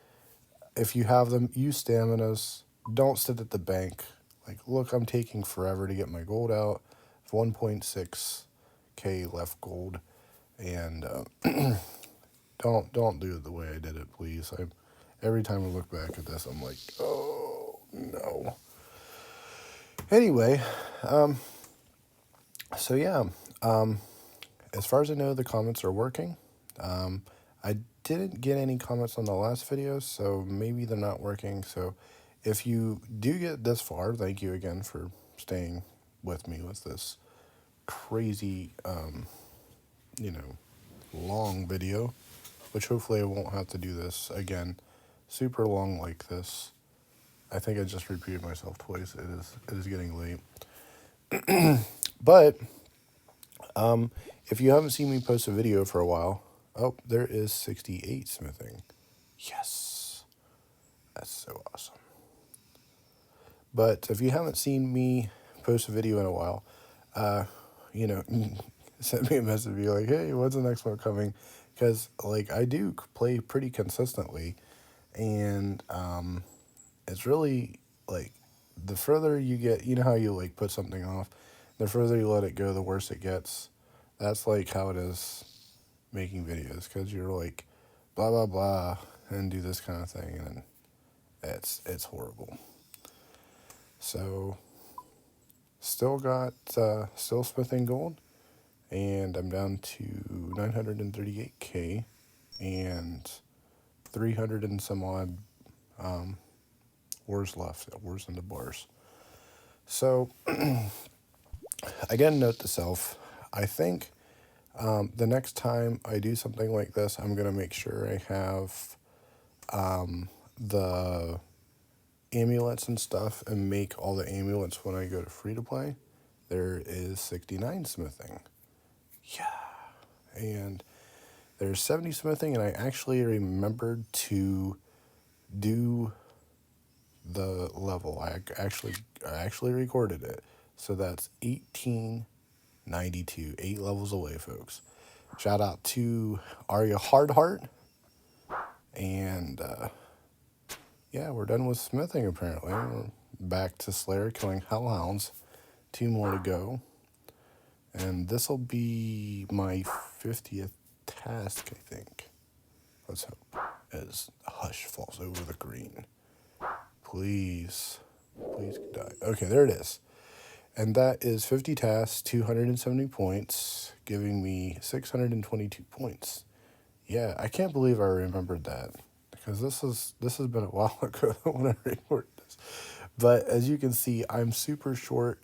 if you have them, use staminas. Don't sit at the bank. Like, look, I'm taking forever to get my gold out. 1.6K left gold. And don't do it the way I did it, please. Every time I look back at this, I'm like, oh, no. Anyway, so yeah, as far as I know, the comments are working. I didn't get any comments on the last video, so maybe they're not working. So if you do get this far, thank you again for staying with me with this crazy, long video, which hopefully I won't have to do this again, super long like this. I think I just repeated myself twice. It is getting late. But if you haven't seen me post a video for a while, oh, there is 68 smithing. Yes. That's so awesome. But if you haven't seen me post a video in a while, send me a message, be like, hey, when's the next one coming? Because, like, I do play pretty consistently, and it's really, like, the further you get, you know how you, like, put something off, the further you let it go, the worse it gets. That's, like, how it is making videos, because you're, like, blah, blah, blah, and do this kind of thing, and it's horrible. So, still smithing gold, and I'm down to 938K, and 300 and some odd ores left, ores into bars. So, again, note to self, I think the next time I do something like this, I'm going to make sure I have the amulets and stuff, and make all the amulets when I go to free-to-play. There is 69 smithing. Yeah. And there's 70 smithing, and I actually remembered to do the level. I actually recorded it. So that's 1892, 8 levels away, folks. Shout out to Arya Hardheart. And yeah, we're done with smithing apparently. We're back to Slayer killing hellhounds. 2 more to go. And this will be my 50th task, I think. Let's hope. As Hush falls over the green. Please die. Okay, there it is. And that is 50 tasks, 270 points, giving me 622 points. Yeah, I can't believe I remembered that, because this has been a while ago when I recorded this. But as you can see, I'm super short,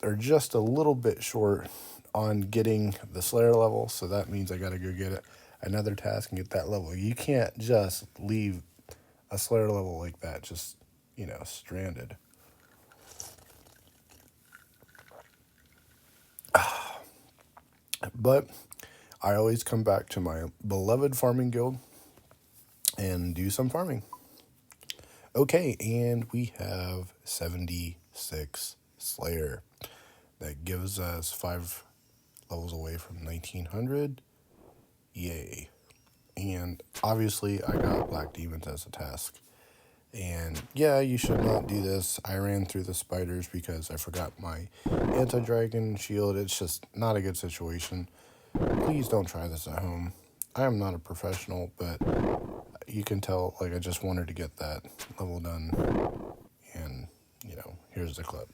or just a little bit short, on getting the Slayer level, so that means I gotta go get another task and get that level. You can't just leave a Slayer level like that, just, stranded. But I always come back to my beloved farming guild and do some farming. Okay, and we have 76 Slayer. That gives us 5 levels away from 1900. Yay. And obviously I got Black Demons as a task. And yeah, you should not do this. I ran through the spiders because I forgot my anti-dragon shield. It's just not a good situation. Please don't try this at home. I am not a professional, but you can tell, like, I just wanted to get that level done. And, here's the clip.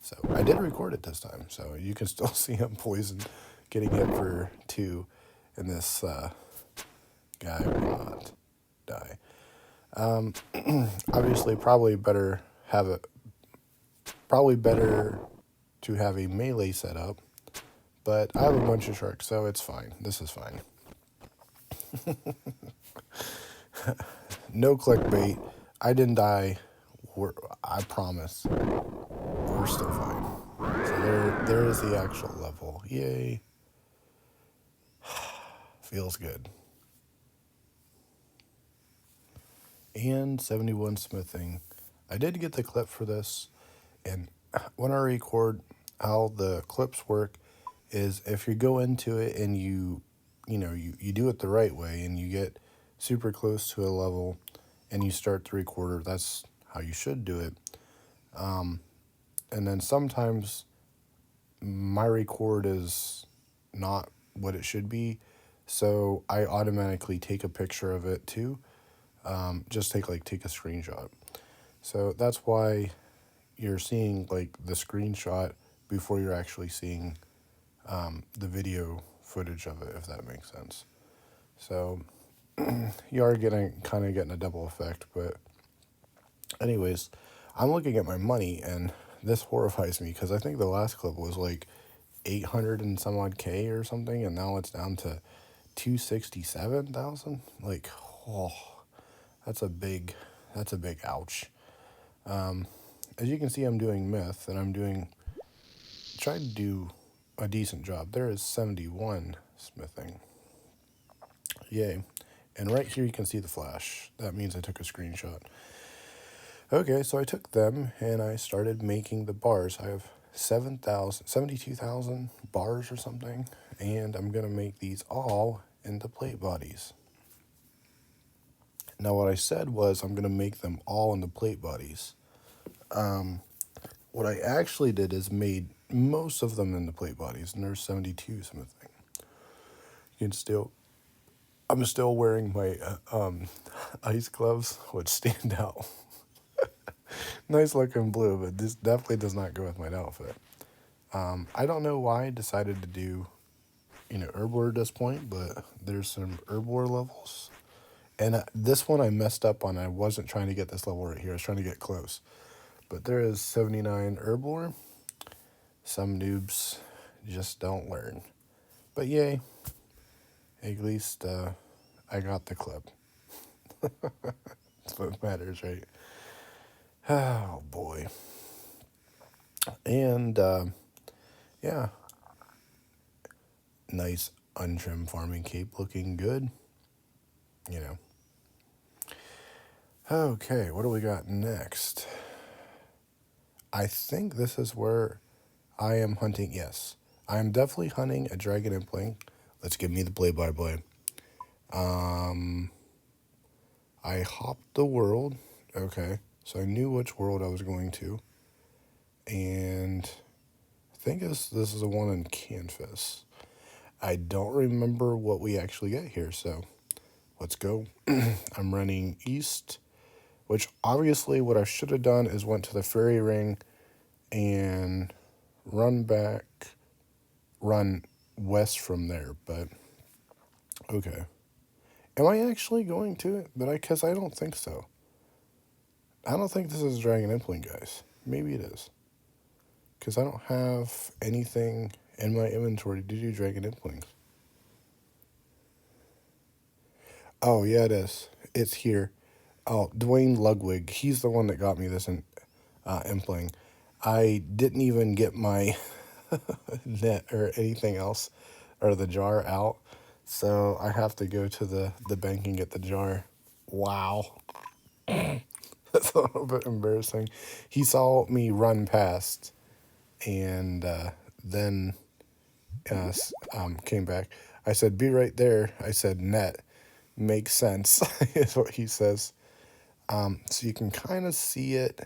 So I did record it this time, so you can still see him poisoned, getting hit for 2 in this guy will not die. Obviously, probably better to have a melee setup, but I have a bunch of sharks, so it's fine. This is fine. No clickbait. I didn't die. I promise. We're still fine. So there is the actual level. Yay. Feels good. And 71 smithing. I did get the clip for this, and when I record, how the clips work is if you go into it and you do it the right way and you get super close to a level and you start the recorder, that's how you should do it. And then sometimes my record is not what it should be, so I automatically take a picture of it too. Just take a screenshot. So that's why you're seeing like the screenshot before you're actually seeing the video footage of it, if that makes sense. So you are getting a double effect. But anyways, I'm looking at my money, and this horrifies me because I think the last clip was like 800 and some odd K or something, and now it's down to 267,000. Like, oh, that's a big ouch. As you can see, I'm doing myth, and trying to do a decent job. There is 71 smithing. Yay. And right here you can see the flash. That means I took a screenshot. Okay, so I took them and I started making the bars. I have 72,000 bars or something, and I'm going to make these all into plate bodies. Now what I said was I'm going to make them all into plate bodies. What I actually did is made most of them into plate bodies, and there's 72 smithing. I'm still wearing my ice gloves, which stand out. Nice looking blue, but this definitely does not go with my outfit. I don't know why I decided to do, herb war at this point, but there's some herb war levels. And this one I messed up on. I wasn't trying to get this level right here. I was trying to get close. But there is 79 herb war. Some noobs just don't learn. But yay. At least I got the clip. That's what matters, right? Oh, boy. And, yeah. Nice untrimmed farming cape looking good. Okay, what do we got next? I think this is where I am hunting. Yes, I am definitely hunting a dragon impling. Let's give me the play-by-play. I hopped the world. Okay, so I knew which world I was going to. And I think this is the one in Canvas. I don't remember what we actually get here, so let's go. I'm running east, which obviously what I should have done is went to the fairy ring and run west from there, but okay. Am I actually going to it? Because I don't think so. I don't think this is Dragon Impling, guys. Maybe it is. Because I don't have anything in my inventory to do Dragon Implings. Oh, yeah, it is. It's here. Oh, Dwayne Ludwig. He's the one that got me this Impling. I didn't even get my net or anything else, or the jar out. So I have to go to the bank and get the jar. Wow. That's a little bit embarrassing. He saw me run past and then came back. I said, be right there. I said, net. Makes sense, is what he says. So you can kind of see it.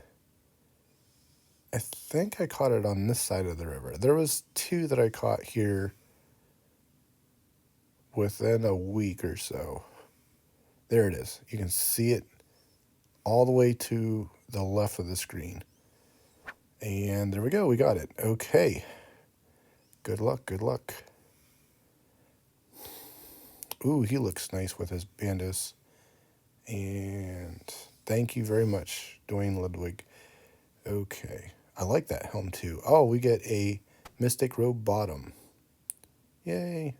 I think I caught it on this side of the river. There was two that I caught here within a week or so. There it is. You can see it all the way to the left of the screen. And there we go. We got it. Okay. Good luck. Good luck. Ooh, he looks nice with his bandos. And thank you very much, Dwayne Ludwig. Okay. I like that helm too. Oh, we get a Mystic Robe bottom. Yay.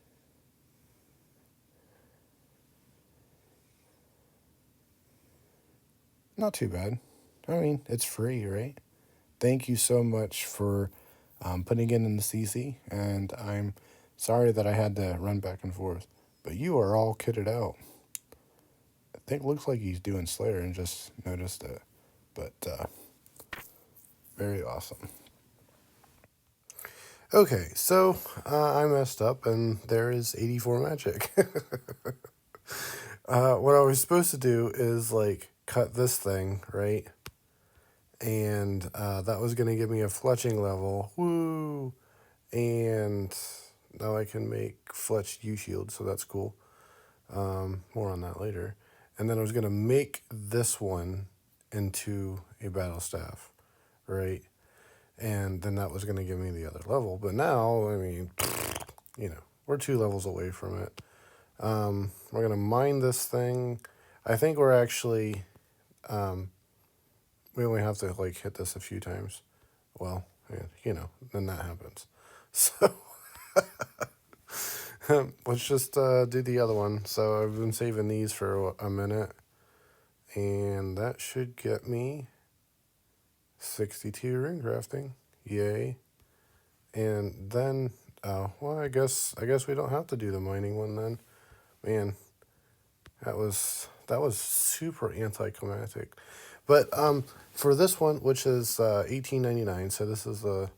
Not too bad. I mean, it's free, right? Thank you so much for putting it in the CC, and I'm sorry that I had to run back and forth. But you are all kitted out. I think it looks like he's doing Slayer and just noticed it. But very awesome. Okay, so I messed up, and there is 84 magic. What I was supposed to do is like cut this thing, right? And that was going to give me a fletching level. Woo! And now I can make fletched U shield, so that's cool. More on that later. And then I was going to make this one into a battle staff, right? And then that was going to give me the other level. But now, I mean, we're 2 levels away from it. We're going to mine this thing. I think we're actually, we only have to like hit this a few times. Well, then that happens. So let's just do the other one. So I've been saving these for a minute. And that should get me 62 ring crafting. Yay. And then, well, I guess we don't have to do the mining one then. Man, that was super anticlimactic. But for this one, which is 18.99, so this is the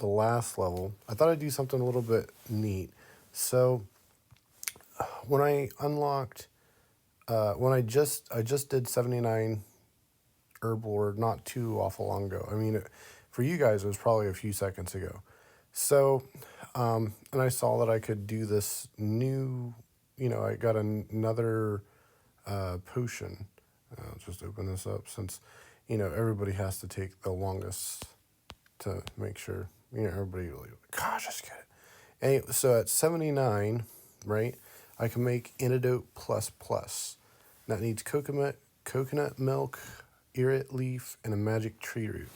last level, I thought I'd do something a little bit neat. So when I unlocked, when I just did 79 herb lord not too awful long ago. I mean, for you guys, it was probably a few seconds ago. So, and I saw that I could do this new, I got another potion. I'll just open this up since, everybody has to take the longest to make sure, everybody like, gosh, just get it. Anyway, so at 79, right, I can make Antidote Plus Plus. That needs coconut milk, irrit leaf, and a magic tree root.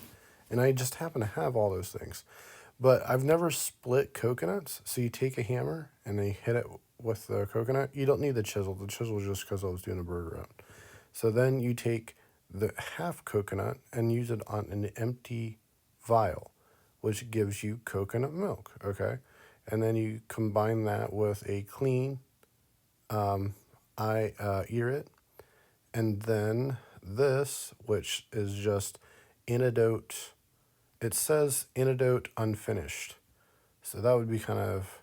And I just happen to have all those things. But I've never split coconuts. So you take a hammer and then you hit it with the coconut. You don't need the chisel. The chisel is just because I was doing a bird route. So then you take the half coconut and use it on an empty vial, which gives you coconut milk, okay? And then you combine that with a clean irrit, and then this, which is just antidote. It says antidote unfinished. So that would be kind of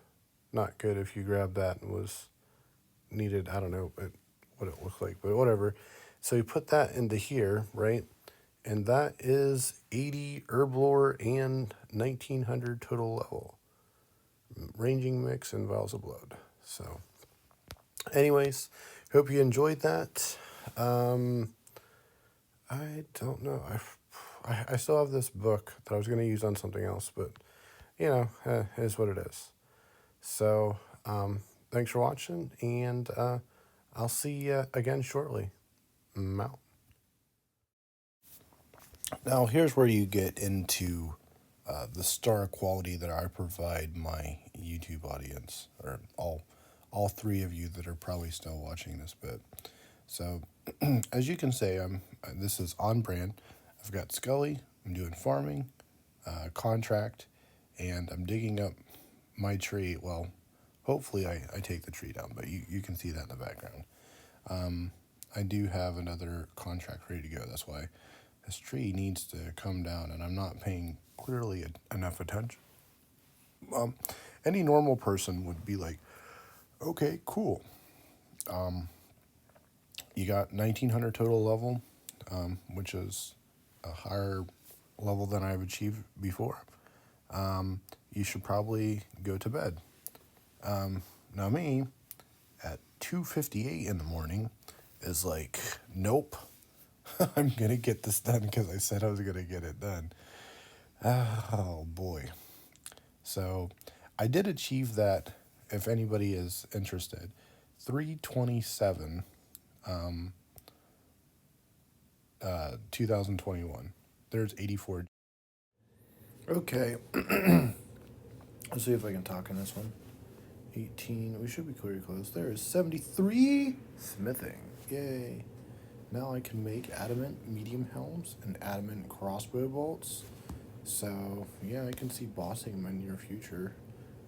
not good if you grabbed that and was needed. I don't know what it looked like, but whatever. So you put that into here, right? And that is 80 herb lore and 1900 total level. Ranging mix and vials of blood. So anyways, hope you enjoyed that. I don't know. I still have this book that I was going to use on something else, but it is what it is. So thanks for watching, and I'll see you again shortly. Out. Now here's where you get into the star quality that I provide my YouTube audience, or all 3 of you that are probably still watching this bit. So as you can say, this is on brand. I've got Scully, I'm doing farming, contract, and I'm digging up my tree. Well, hopefully I take the tree down, but you can see that in the background. I do have another contract ready to go. That's why this tree needs to come down, and I'm not paying clearly enough attention. Any normal person would be like, okay, cool. You got 1900 total level, which is a higher level than I've achieved before. You should probably go to bed. Now me, at 2:58 in the morning, is like, nope, I'm going to get this done because I said I was going to get it done. Oh, boy. So I did achieve that, if anybody is interested. 3/27, 2021. There's 84. Okay. Let's see if I can talk in this one. 18. We should be pretty close. There is 73 smithing. Yay. Now I can make adamant medium helms and adamant crossbow bolts. So, yeah, I can see bossing in my near future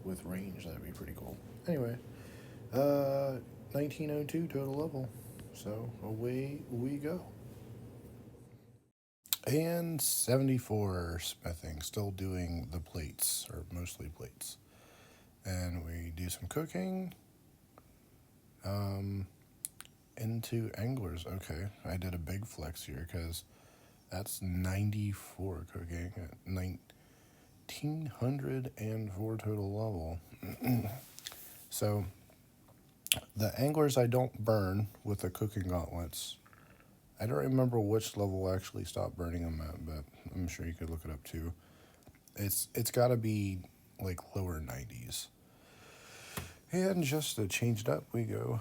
with range. That'd be pretty cool. Anyway, 1902 total level. So, away we go. And 74 smithing, still doing the plates, or mostly plates. And we do some cooking. Into anglers. Okay, I did a big flex here because that's 94 cooking at 1904 total level. So the anglers I don't burn with the cooking gauntlets. I don't remember which level I actually stopped burning them at, but I'm sure you could look it up too. It's got to be like lower 90s. And just to change it up, we go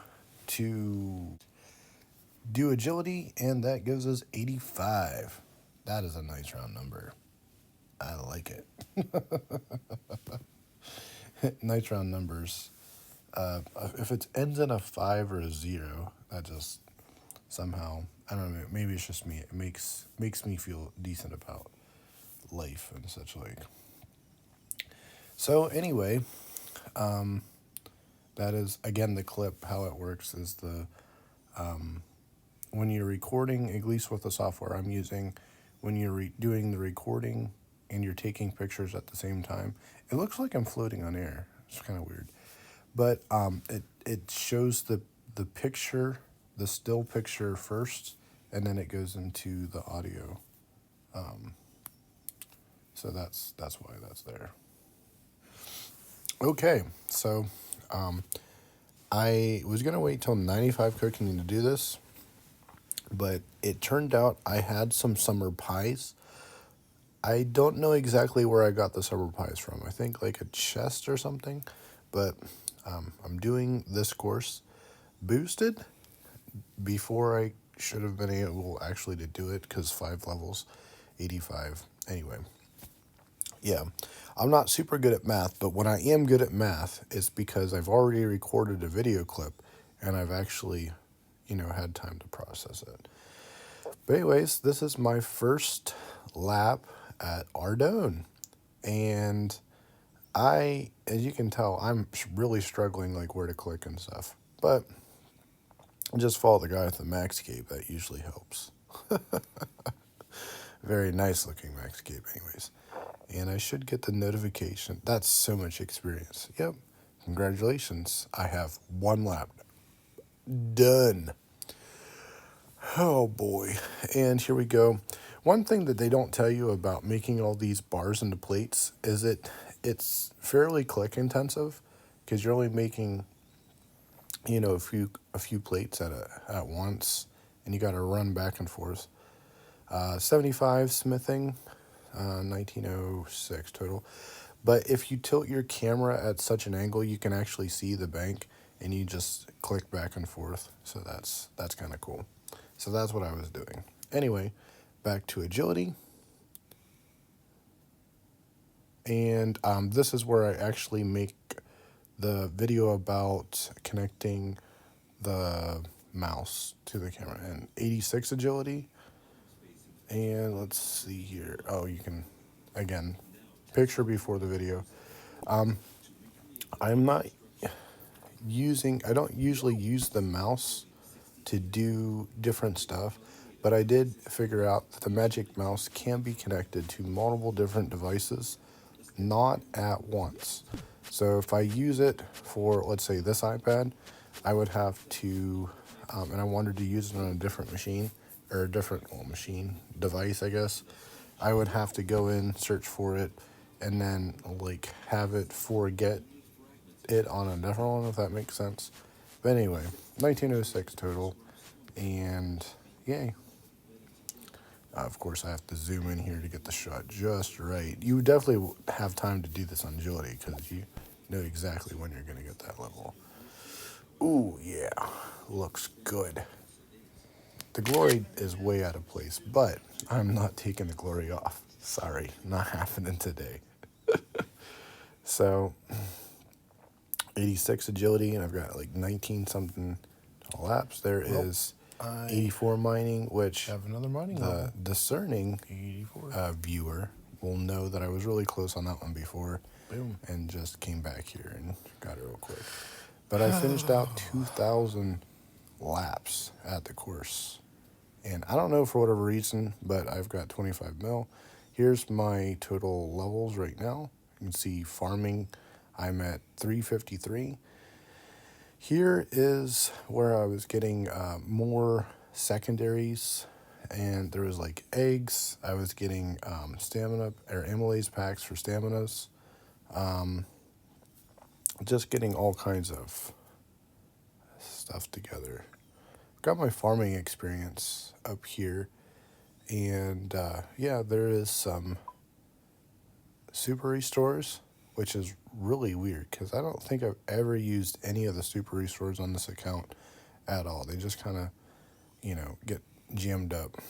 to do agility, and that gives us 85. That is a nice round number. I like it. Nice round numbers. If it ends in a 5 or a 0, that just somehow, I don't know, maybe it's just me. It makes me feel decent about life and such like. So anyway, that is, again, the clip. How it works is when you're recording, at least with the software I'm using, when you're doing the recording and you're taking pictures at the same time, it looks like I'm floating on air. It's kind of weird. But it shows the picture, the still picture first, and then it goes into the audio. So that's why that's there. Okay, so I was going to wait till 95 cooking to do this, but it turned out I had some summer pies. I don't know exactly where I got the summer pies from. I think like a chest or something, but I'm doing this course boosted before I should have been able actually to do it because 5 levels, 85. Anyway, yeah, I'm not super good at math, but when I am good at math, it's because I've already recorded a video clip and I've actually, had time to process it. But anyways, this is my first lap at Ardone, and as you can tell, I'm really struggling like where to click and stuff, but just follow the guy with the max cape. That usually helps. Very nice looking max cape anyways. And I should get the notification. That's so much experience. Yep. Congratulations. I have 1 lap. Done. Oh boy. And here we go. One thing that they don't tell you about making all these bars into plates is it's fairly click intensive because you're only making, a few plates at once, and you got to run back and forth. 75 smithing, 1906 total. But if you tilt your camera at such an angle, you can actually see the bank, and you just click back and forth. So that's kind of cool. So that's what I was doing. Anyway, back to agility. And this is where I actually make the video about connecting the mouse to the camera. And 86 agility. And let's see here. Oh, you can, again, picture before the video. I don't usually use the mouse to do different stuff, but I did figure out that the Magic Mouse can be connected to multiple different devices, not at once. So if I use it for, let's say, this iPad, I would have to, and I wanted to use it on a different machine, or a different device, I guess, I would have to go in, search for it, and then like have it forget it on a different one, if that makes sense. But anyway, 1906 total, and yay. Of course, I have to zoom in here to get the shot just right. You definitely have time to do this on agility because you know exactly when you're going to get that level. Ooh, yeah, looks good. The glory is way out of place, but I'm not taking the glory off. Sorry, not happening today. So, 86 agility, and I've got like 19 something laps. There is I 84 mining, which have another mining the level. discerning 84. viewer will know that I was really close on that one before Boom. and just came back here and got it real quick. But I finished out 2,000 laps at the course. And I don't know for whatever reason, but I've got 25 mil. Here's my total levels right now. You can see farming, I'm at 353. Here is where I was getting more secondaries, and there was like eggs. I was getting stamina or amylase packs for staminas. Just getting all kinds of stuff together. Got my farming experience up here, and yeah, there is some super restores, which is really weird because I don't think I've ever used any of the super restores on this account at all. They just kind of, get jammed up.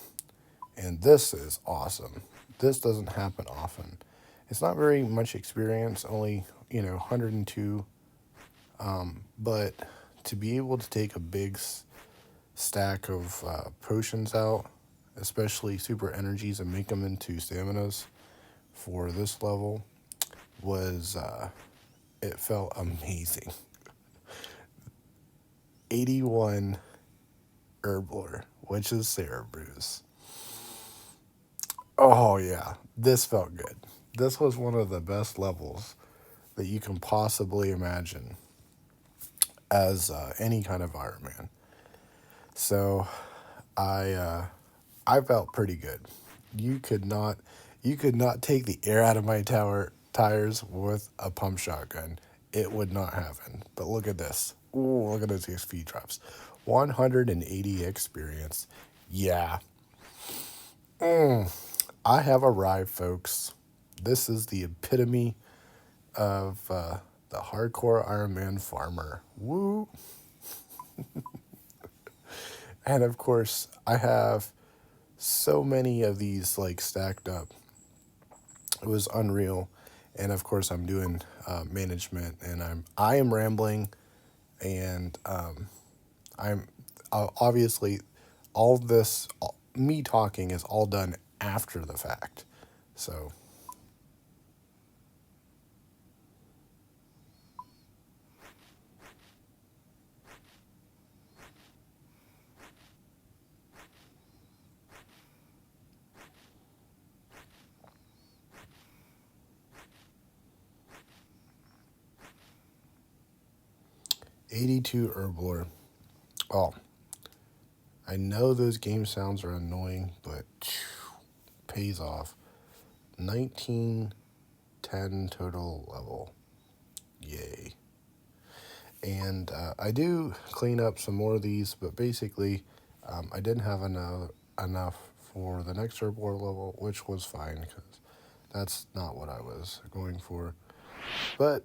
And this is awesome. This doesn't happen often. It's not very much experience, only, 102. But to be able to take a big stack of potions out, especially super energies, and make them into staminas for this level was, it felt amazing. 81 Herbler, which is Sarah Bruce. Oh, yeah, this felt good. This was one of the best levels that you can possibly imagine as any kind of Iron Man. So I felt pretty good. You could not you could not take the air out of my tires with a pump shotgun. It would not happen. But look at this. Ooh, look at those speed drops. 180 experience. Yeah. I have arrived, folks. This is the epitome of the hardcore Iron Man farmer. Woo. And of course, I have so many of these like stacked up. It was unreal. And of course, I'm doing management, and I am rambling, and I'm obviously all this me talking is all done after the fact. So 82 Herbler. Oh, I know those game sounds are annoying, but pays off. 1910 total level. Yay. And I do clean up some more of these, but basically I didn't have enough for the next herb war level, which was fine because that's not what I was going for. But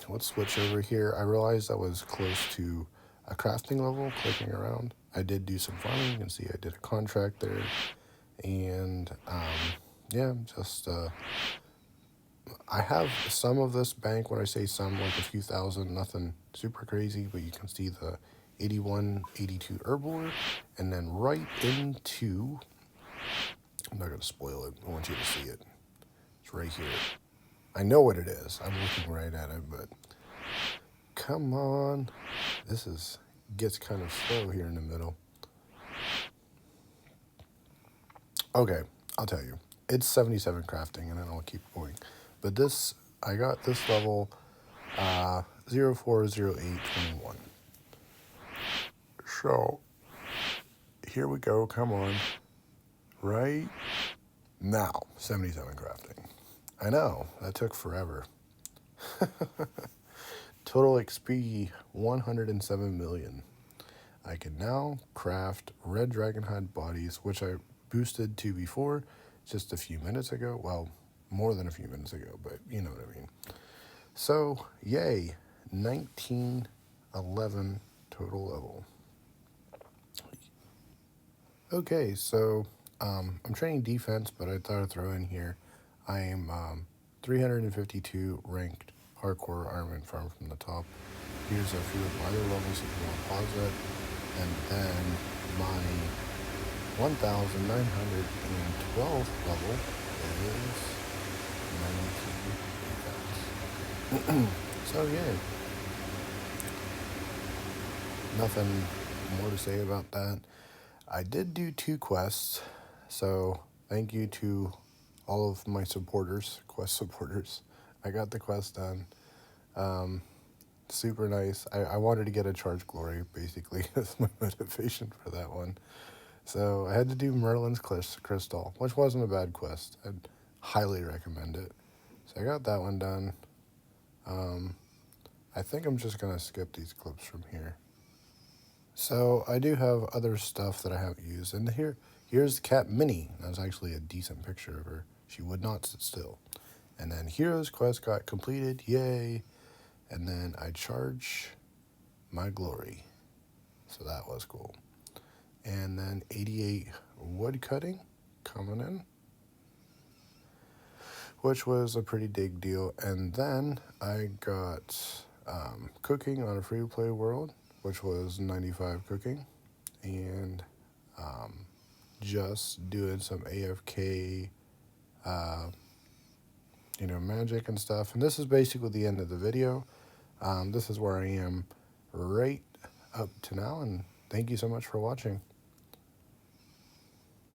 let's switch over here. I realized I was close to a crafting level, clicking around. I did do some farming. You can see I did a contract there. And yeah, just I have some of this bank. When I say some, like a few thousand, nothing super crazy, but you can see the 81, 82 herbivore, and then right into, I'm not going to spoil it, I want you to see it. It's right here. I know what it is. I'm looking right at it, but come on. This gets kind of slow here in the middle. Okay, I'll tell you. It's 77 crafting, and then I'll keep going. But I got this level 040821. So, here we go. Come on. Right now, 77 crafting. I know, that took forever. Total XP 107 million. I can now craft red dragonhide bodies, which I boosted to before just a few minutes ago. Well, more than a few minutes ago, but you know what I mean. So, yay, 19 11 total level. Okay, so I'm training defense, but I thought I'd throw in here. I am 352 ranked hardcore Ironman farm from the top. Here's a few of my other levels if you want to pause it. And then my 1,912 level is 19 defense. So yeah, nothing more to say about that. I did do 2 quests, so thank you to all of my supporters, quest supporters. I got the quest done. Super nice. I wanted to get a charge glory, basically, as my motivation for that one. So I had to do Merlin's Crystal, which wasn't a bad quest. I'd highly recommend it. So I got that one done. I think I'm just going to skip these clips from here. So I do have other stuff that I haven't used. And here's Cat Minnie. That's actually a decent picture of her. She would not sit still. And then Hero's Quest got completed. Yay. And then I charge my glory. So that was cool. And then 88 wood cutting coming in, which was a pretty big deal. And then I got cooking on a free-to-play world, which was 95 cooking. And just doing some AFK, magic and stuff. And this is basically the end of the video. This is where I am right up to now, and thank you so much for watching.